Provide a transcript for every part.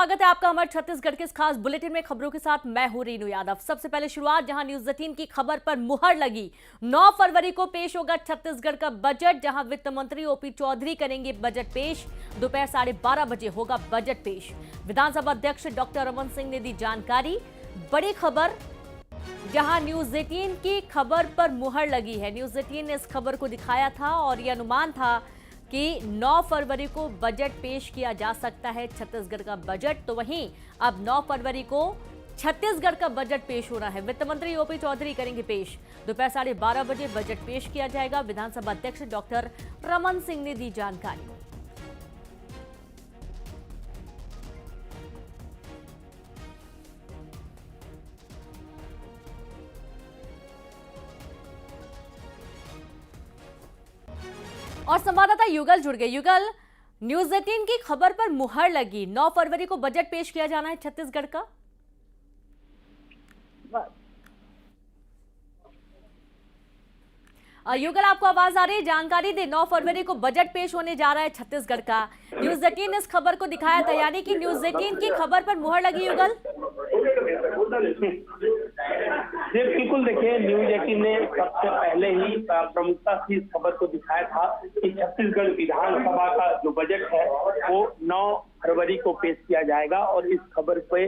स्वागत है आपका हमारे छत्तीसगढ़ के इस खास बुलेटिन में। खबरों के साथ मैं हूं रीनू यादव। सबसे पहले शुरुआत जहां न्यूज 18 की खबर पर मुहर लगी। 9 फरवरी को पेश होगा छत्तीसगढ़ का बजट, जहां वित्त मंत्री ओपी चौधरी करेंगे बजट पेश। दोपहर 12:30 बजे होगा बजट पेश। विधानसभा अध्यक्ष डॉक्टर रमन सिंह ने दी जानकारी। बड़ी खबर जहां न्यूज 18 की खबर पर मुहर लगी है। न्यूज 18 ने इस खबर को दिखाया था और यह अनुमान था कि 9 फरवरी को बजट पेश किया जा सकता है, छत्तीसगढ़ का बजट। तो वहीं अब 9 फरवरी को छत्तीसगढ़ का बजट पेश हो रहा है। वित्त मंत्री ओपी चौधरी करेंगे पेश। दोपहर 12:30 बजे बजट पेश किया जाएगा। विधानसभा अध्यक्ष डॉक्टर रमन सिंह ने दी जानकारी। और संवाददाता युगल जुड़ गए। युगल, न्यूज 18 की खबर पर मुहर लगी। 9 फरवरी को बजट पेश किया जाना है छत्तीसगढ़ का। युगल, आपको आवाज आ रही है? जानकारी दे, 9 फरवरी को बजट पेश होने जा रहा है छत्तीसगढ़ का। न्यूज 18 ने इस खबर को दिखाया था, यानी कि न्यूज 18 की खबर पर मुहर लगी। युगल जी बिल्कुल, देखिए न्यूज 18 ने सबसे पहले ही प्रमुखता से इस खबर को दिखाया था कि छत्तीसगढ़ विधानसभा का जो बजट है वो 9 फरवरी को पेश किया जाएगा और इस खबर पे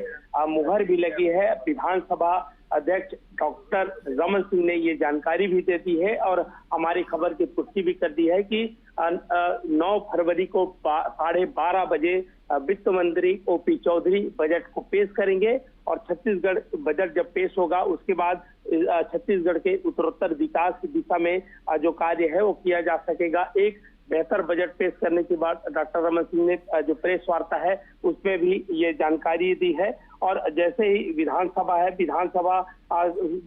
मुहर भी लगी है। विधानसभा अध्यक्ष डॉक्टर रमन सिंह ने ये जानकारी भी दे दी है और हमारी खबर की पुष्टि भी कर दी है कि 9 फरवरी को 12:30 बजे वित्त मंत्री ओपी चौधरी बजट को पेश करेंगे और छत्तीसगढ़ बजट जब पेश होगा उसके बाद छत्तीसगढ़ के उत्तरोत्तर विकास की दिशा में जो कार्य है वो किया जा सकेगा। एक बेहतर बजट पेश करने के बाद डॉक्टर रमन सिंह ने जो प्रेस वार्ता है उसमें भी ये जानकारी दी है। और जैसे ही विधानसभा है, विधानसभा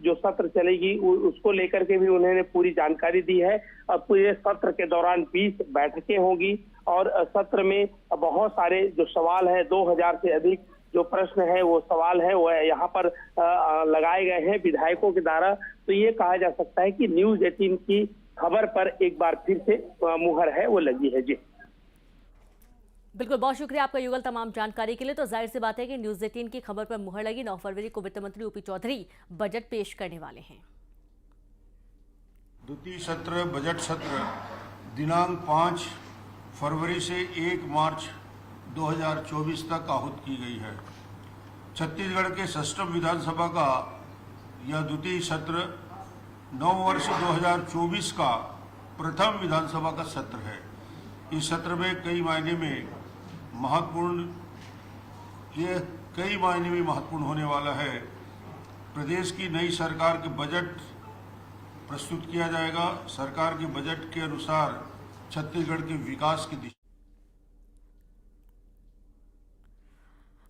जो सत्र चलेगी उसको लेकर के भी उन्होंने पूरी जानकारी दी है। पूरे सत्र के दौरान 20 बैठकें होंगी और सत्र में बहुत सारे जो सवाल है, 2000 से अधिक जो प्रश्न है वो सवाल है वो यहाँ पर लगाए गए हैं विधायकों के द्वारा। तो ये कहा जा सकता है कि न्यूज 18 की खबर पर एक बार फिर से मुहर है वो लगी है। जी बिल्कुल, बहुत शुक्रिया आपका युगल तमाम जानकारी के लिए। तो जाहिर सी बात है कि न्यूज 18 की खबर पर मुहर लगी। 9 फरवरी को वित्त मंत्री ओपी चौधरी बजट पेश करने वाले हैं। द्वितीय सत्र बजट सत्र दिनांक 5 फरवरी से 1 मार्च 2024 तक आहूत की गई है। छत्तीसगढ़ के षष्ठम विधानसभा का यह द्वितीय सत्र नव वर्ष 2024 का प्रथम विधानसभा का सत्र है। इस सत्र में कई मायने में महत्वपूर्ण होने वाला है। प्रदेश की नई सरकार के बजट प्रस्तुत किया जाएगा। सरकार के बजट के अनुसार छत्तीसगढ़ के विकास की दिशा।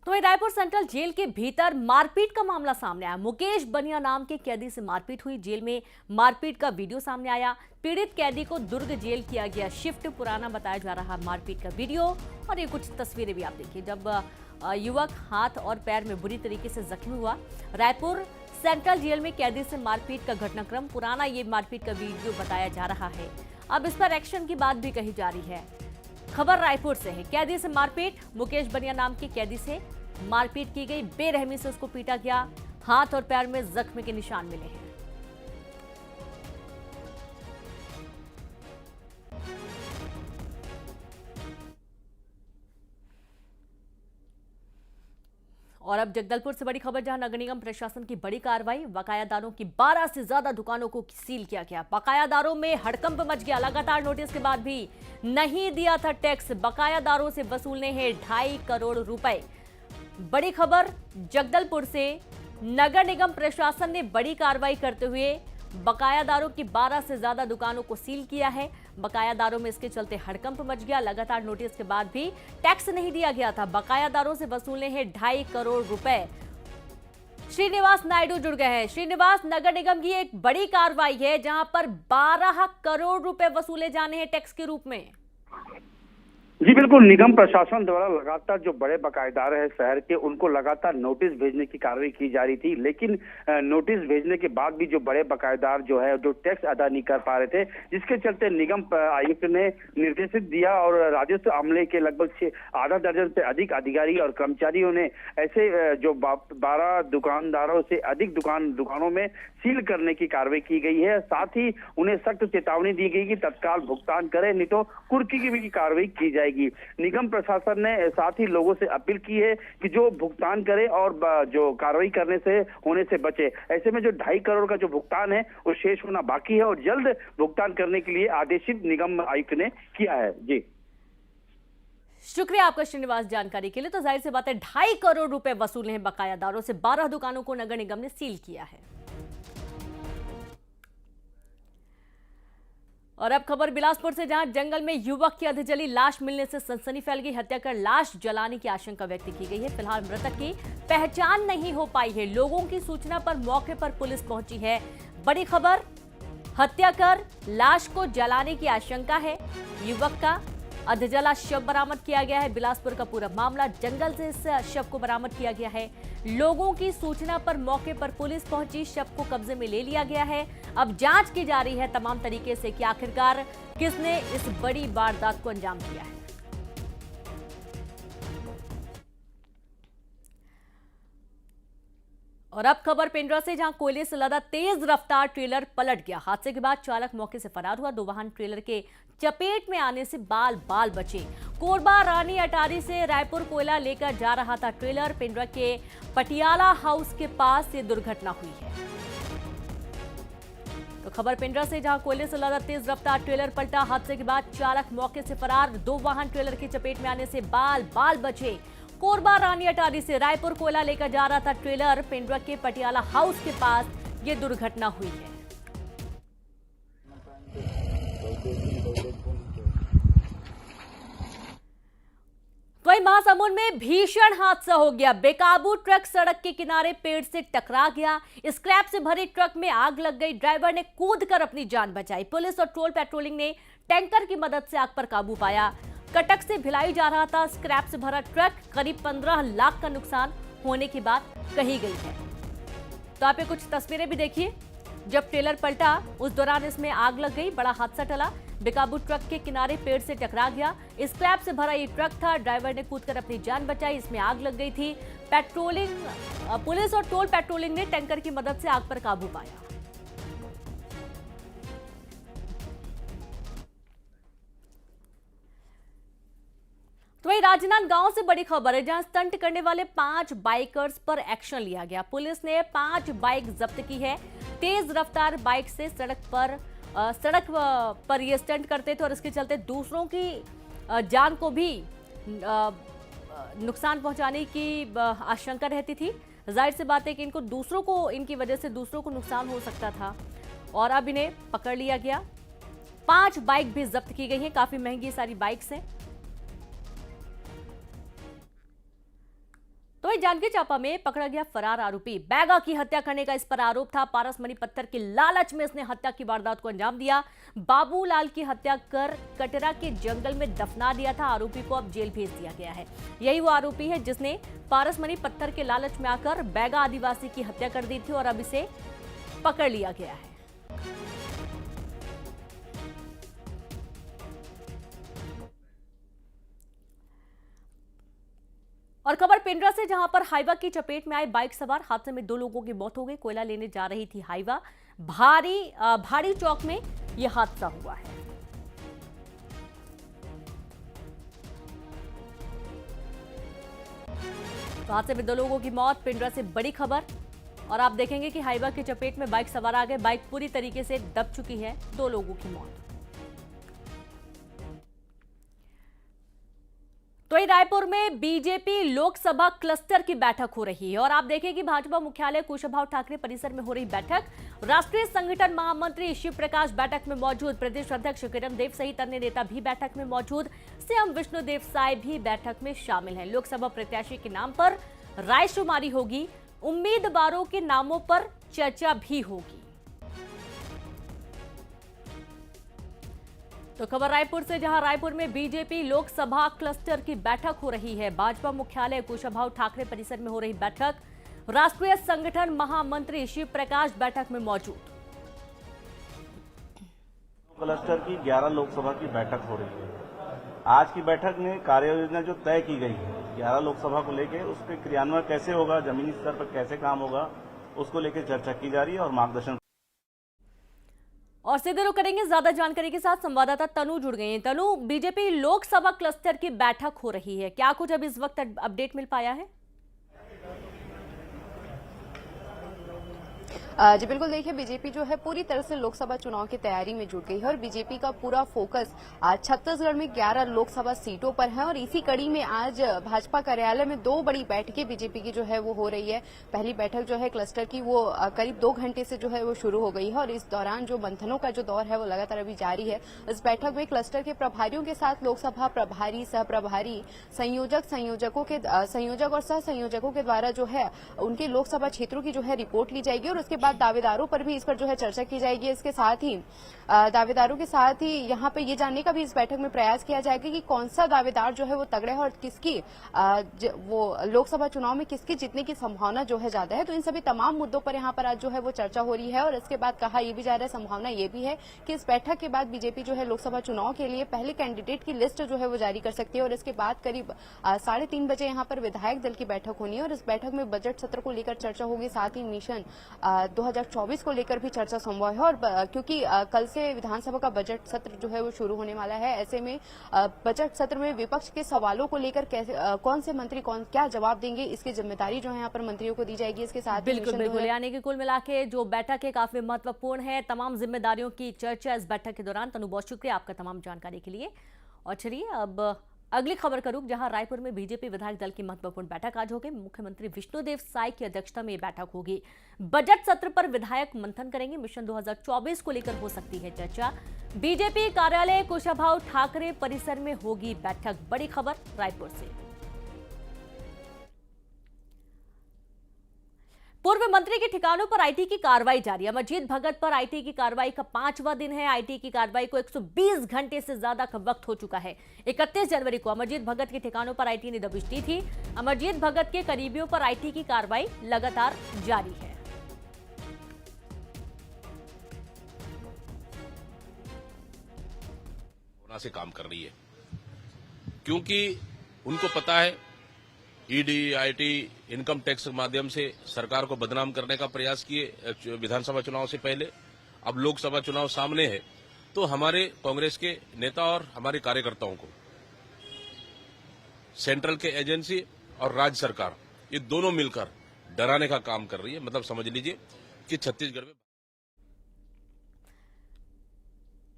तो रायपुर सेंट्रल जेल के भीतर मारपीट का मामला सामने आया। मुकेश बनिया नाम के कैदी से मारपीट हुई। जेल में मारपीट का वीडियो सामने आया। पीड़ित कैदी को दुर्ग जेल किया गया शिफ्ट। पुराना बताया जा रहा मारपीट का वीडियो और ये कुछ तस्वीरें भी आप देखिए। जब युवक हाथ और पैर में बुरी तरीके से जख्मी हुआ। रायपुर सेंट्रल जेल में कैदी से मारपीट का घटनाक्रम, पुराना ये मारपीट का वीडियो बताया जा रहा है। अब इस पर एक्शन की बात भी कही जा रही है। खबर रायपुर से है। कैदी से मारपीट, मुकेश बनिया नाम के कैदी से मारपीट की गई। बेरहमी से उसको पीटा गया। हाथ और पैर में जख्म के निशान मिले हैं। और अब जगदलपुर से बड़ी खबर, जहां नगर निगम प्रशासन की बड़ी कार्रवाई। बकायादारों की 12 से ज्यादा दुकानों को सील किया गया। बकायादारों में हड़कंप मच गया। लगातार नोटिस के बाद भी नहीं दिया था टैक्स। बकायादारों से वसूलने हैं 2.5 करोड़ रुपए। बड़ी खबर जगदलपुर से, नगर निगम प्रशासन ने बड़ी कार्रवाई करते हुए बकायादारों की 12 से ज्यादा दुकानों को सील किया है। बकायादारों में इसके चलते हड़कंप मच गया। लगातार नोटिस के बाद भी टैक्स नहीं दिया गया था। बकायादारों से वसूलने हैं 2.5 करोड़ रुपए। श्रीनिवास नायडू जुड़ गए हैं। श्रीनिवास, नगर निगम की एक बड़ी कार्रवाई है जहां पर 12 करोड़ रुपए वसूले जाने हैं टैक्स के रूप में। जी बिल्कुल, निगम प्रशासन द्वारा लगातार जो बड़े बकायेदार है शहर के, उनको लगातार नोटिस भेजने की कार्रवाई की जा रही थी, लेकिन नोटिस भेजने के बाद भी जो बड़े बकायेदार जो है जो टैक्स अदा नहीं कर पा रहे थे, जिसके चलते निगम आयुक्त ने निर्देशित दिया और राजस्व अमले के लगभग आधा दर्जन से अधिक अधिकारी और कर्मचारियों ने ऐसे जो 12 दुकानदारों से अधिक दुकानों में सील करने की कार्रवाई की गई है। साथ ही उन्हें सख्त चेतावनी दी गई कि तत्काल भुगतान करें, नहीं तो कुर्की की भी कार्रवाई की जाएगी। निगम प्रशासन ने साथ ही लोगों से अपील की है कि जो भुगतान करे और जो कार्रवाई करने से होने से बचे। ऐसे में जो 2.5 करोड़ का जो भुगतान है वो शेष होना बाकी है और जल्द भुगतान करने के लिए आदेशित निगम आयुक्त ने किया है। जी शुक्रिया आपका श्रीनिवास जानकारी के लिए। तो जाहिर सी बात है 2.5 करोड़ रुपए वसूले हैं बकायादारों से। 12 दुकानों को नगर निगम ने सील किया है। और अब खबर बिलासपुर से, जहां जंगल में युवक की अधजली लाश मिलने से सनसनी फैल गई। हत्या कर लाश जलाने की आशंका व्यक्त की गई है। फिलहाल मृतक की पहचान नहीं हो पाई है। लोगों की सूचना पर मौके पर पुलिस पहुंची है। बड़ी खबर, हत्या कर लाश को जलाने की आशंका है। युवक का अधजला शव बरामद किया गया है। बिलासपुर का पूरा मामला, जंगल से इस शव को बरामद किया गया है। लोगों की सूचना पर मौके पर पुलिस पहुंची, शव को कब्जे में ले लिया गया है। अब जांच की जा रही है तमाम तरीके से कि आखिरकार किसने इस बड़ी वारदात को अंजाम दिया है। और अब खबर पेंड्रा से, जहां कोयले से लदा तेज रफ्तार ट्रेलर पलट गया। हादसे के बाद चालक मौके से फरार हुआ। 2 वाहन ट्रेलर के चपेट में आने से बाल बाल बचे। कोरबा रानी अटारी से रायपुर कोयला लेकर जा रहा था ट्रेलर। पेंड्रा के पटियाला हाउस के पास ये दुर्घटना हुई है। तो खबर पेंड्रा से, जहां कोयले से लदा तेज रफ्तार ट्रेलर पलटा। हादसे के बाद चालक मौके से फरार। 2 वाहन ट्रेलर की चपेट में आने से बाल बाल बचे। कोरबा रानी अटारी से रायपुर कोयला लेकर जा रहा था ट्रेलर। पेंड्रा के पटियाला हाउस के पास ये दुर्घटना हुई है। वहीं महासमुंद में भीषण हादसा हो गया। बेकाबू ट्रक सड़क के किनारे पेड़ से टकरा गया। स्क्रैप से भरे ट्रक में आग लग गई। ड्राइवर ने कूदकर अपनी जान बचाई। पुलिस और टोल पेट्रोलिंग ने टैंकर की मदद से आग पर काबू पाया। कटक से भिलाई जा रहा था स्क्रैप से भरा ट्रक। करीब 15 लाख का नुकसान होने की बात कही गई है। तो आप ये कुछ तस्वीरें भी देखिए। जब ट्रेलर पलटा उस दौरान इसमें आग लग गई। बड़ा हादसा टला। बेकाबू ट्रक के किनारे पेड़ से टकरा गया। स्क्रैप से भरा ये ट्रक था। ड्राइवर ने कूदकर अपनी जान बचाई। इसमें आग लग गई थी। पुलिस और टोल पेट्रोलिंग ने टैंकर की मदद से आग पर काबू पाया। तो वही राजनांदगांव से बड़ी खबर है, जहां स्टंट करने वाले 5 बाइकर्स पर एक्शन लिया गया। पुलिस ने 5 बाइक जब्त की है। तेज रफ्तार बाइक से सड़क पर ये स्टंट करते थे और इसके चलते दूसरों की जान को भी नुकसान पहुंचाने की आशंका रहती थी। जाहिर सी बात है कि इनकी वजह से दूसरों को नुकसान हो सकता था और अब इन्हें पकड़ लिया गया। 5 बाइक भी जब्त की गई हैं। काफी महंगी सारी बाइक्स हैं। तो जांजगीर चांपा में पकड़ा गया फरार आरोपी। बैगा की हत्या करने का इस पर आरोप था। पारसमणि पत्थर के लालच में इसने हत्या की वारदात को अंजाम दिया। बाबूलाल की हत्या कर कटरा के जंगल में दफना दिया था। आरोपी को अब जेल भेज दिया गया है। यही वो आरोपी है जिसने पारसमणि पत्थर के लालच में आकर बैगा आदिवासी की हत्या कर दी थी और अब इसे पकड़ लिया गया है। और खबर पेंड्रा से, जहां पर हाईवा की चपेट में आए बाइक सवार। हादसे में 2 लोगों की मौत हो गई। कोयला लेने जा रही थी हाईवा। भारी चौक में यह हादसा हुआ है। तो हादसे में 2 लोगों की मौत। पेंड्रा से बड़ी खबर। और आप देखेंगे कि हाईवा की चपेट में बाइक सवार आ गए। बाइक पूरी तरीके से दब चुकी है। 2 लोगों की मौत। तो रायपुर में बीजेपी लोकसभा क्लस्टर की बैठक हो रही है और आप देखें कि भाजपा मुख्यालय कुशाभाऊ ठाकरे परिसर में हो रही बैठक। राष्ट्रीय संगठन महामंत्री शिव प्रकाश बैठक में मौजूद। प्रदेश अध्यक्ष किरण देव सहित अन्य नेता भी बैठक में मौजूद। सीएम विष्णुदेव साय भी बैठक में शामिल हैं। लोकसभा प्रत्याशी के नाम पर रायशुमारी होगी। उम्मीदवारों के नामों पर चर्चा भी होगी। तो खबर रायपुर से, जहां रायपुर में बीजेपी लोकसभा क्लस्टर की बैठक हो रही है। भाजपा मुख्यालय कुशाभाऊ ठाकरे परिसर में हो रही बैठक। राष्ट्रीय संगठन महामंत्री शिव प्रकाश बैठक में मौजूद। क्लस्टर की 11 लोकसभा की बैठक हो रही है। आज की बैठक में कार्य योजना जो तय की गई है 11 लोकसभा को लेकर, उस पर क्रियान्वयन कैसे होगा, जमीनी स्तर पर कैसे काम होगा, उसको लेकर चर्चा की जा रही है और मार्गदर्शन। और सीधे रुक करेंगे ज्यादा जानकारी के साथ संवाददाता तनु जुड़ गए हैं। तनु, बीजेपी लोकसभा क्लस्टर की बैठक हो रही है, क्या कुछ अभी इस वक्त अपडेट मिल पाया है? जी बिल्कुल, देखिए बीजेपी जो है पूरी तरह से लोकसभा चुनाव की तैयारी में जुट गई है और बीजेपी का पूरा फोकस आज छत्तीसगढ़ में 11 लोकसभा सीटों पर है। और इसी कड़ी में आज भाजपा कार्यालय में 2 बड़ी बैठकें बीजेपी की जो है वो हो रही है। पहली बैठक जो है क्लस्टर की वो करीब 2 घंटे से जो है वो शुरू हो गई है और इस दौरान जो मंथनों का जो दौर है वो लगातार अभी जारी है। इस बैठक में क्लस्टर के प्रभारियों के साथ लोकसभा प्रभारी, सह प्रभारी, संयोजक और सह संयोजकों के द्वारा जो है उनके लोकसभा क्षेत्रों की जो है रिपोर्ट ली जाएगी और उसके बाद दावेदारों पर भी इस पर जो है चर्चा की जाएगी। इसके साथ ही दावेदारों के साथ ही यहाँ पे ये जानने का भी इस बैठक में प्रयास किया जाएगा कि कौन सा दावेदार जो है वो तगड़ा है और किसकी वो लोकसभा चुनाव में किसकी जीतने की संभावना जो है ज्यादा है। तो इन सभी तमाम मुद्दों पर यहाँ पर आज जो है वो चर्चा हो रही है और इसके बाद कहा यह भी जा रहा है, संभावना ये भी है कि इस बैठक के बाद बीजेपी जो है लोकसभा चुनाव के लिए पहले कैंडिडेट की लिस्ट जो है वो जारी कर सकती है और इसके बाद करीब 3:30 बजे यहाँ पर विधायक दल की बैठक होनी है और इस बैठक में बजट सत्र को लेकर चर्चा होगी। साथ ही मिशन 2024 को लेकर भी चर्चा संभव है और क्योंकि कल से विधानसभा का बजट सत्र जो है वो शुरू होने वाला है, ऐसे में बजट सत्र में विपक्ष के सवालों को लेकर कैसे कौन से मंत्री क्या जवाब देंगे, इसकी जिम्मेदारी जो है यहाँ पर मंत्रियों को दी जाएगी। इसके साथ बिल्कुल यानी कि कुल मिला के जो बैठक है काफी महत्वपूर्ण है। तमाम जिम्मेदारियों की चर्चा इस बैठक के दौरान। तनु, बहुत शुक्रिया आपका तमाम जानकारी के लिए। और चलिए अब अगली खबर का रुख, जहां रायपुर में बीजेपी विधायक दल की महत्वपूर्ण बैठक आज होगी। मुख्यमंत्री विष्णुदेव साय की अध्यक्षता में यह बैठक होगी। बजट सत्र पर विधायक मंथन करेंगे। मिशन 2024 को लेकर हो सकती है चर्चा। बीजेपी कार्यालय कुशाभाऊ ठाकरे परिसर में होगी बैठक। बड़ी खबर रायपुर से। पूर्व मंत्री के ठिकानों पर आईटी की कार्रवाई जारी। अमरजीत भगत पर आईटी की कार्रवाई का 5वां दिन है। आईटी की कार्रवाई को 120 घंटे से ज्यादा का वक्त हो चुका है। 31 जनवरी को अमरजीत भगत के ठिकानों पर आईटी ने दबिश दी थी। अमरजीत भगत के करीबियों पर आईटी की कार्रवाई लगातार जारी है। से काम कर रही है क्योंकि उनको पता है ईडी, आईटी, इनकम टैक्स के माध्यम से सरकार को बदनाम करने का प्रयास किए विधानसभा चुनाव से पहले। अब लोकसभा चुनाव सामने है तो हमारे कांग्रेस के नेता और हमारे कार्यकर्ताओं को सेंट्रल के एजेंसी और राज्य सरकार ये दोनों मिलकर डराने का काम कर रही है। मतलब समझ लीजिए कि छत्तीसगढ़ में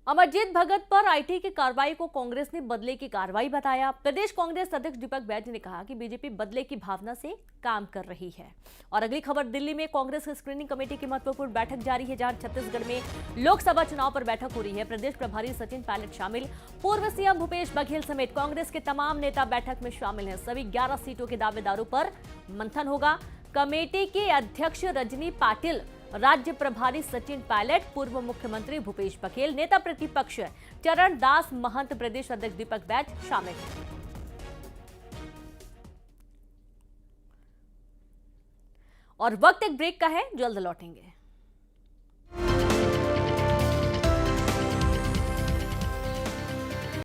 अमरजीत भगत पर आईटी की कार्रवाई को कांग्रेस ने बदले की कार्रवाई बताया। प्रदेश कांग्रेस अध्यक्ष दीपक बैज ने कहा कि बीजेपी बदले की भावना से काम कर रही है। और अगली खबर, दिल्ली में कांग्रेस स्क्रीनिंग कमेटी की महत्वपूर्ण बैठक जारी है, जहां छत्तीसगढ़ में लोकसभा चुनाव पर बैठक हो रही है। प्रदेश प्रभारी सचिन पायलट शामिल, पूर्व सीएम भूपेश बघेल समेत कांग्रेस के तमाम नेता बैठक में शामिल हैं। सभी 11 सीटों के दावेदारों पर मंथन होगा। कमेटी के अध्यक्ष रजनी पाटिल, राज्य प्रभारी सचिन पायलट, पूर्व मुख्यमंत्री भूपेश बघेल, नेता प्रतिपक्ष चरण दास महंत, प्रदेश अध्यक्ष दीपक बैज शामिल हैं। और वक्त एक ब्रेक का है, जल्द लौटेंगे।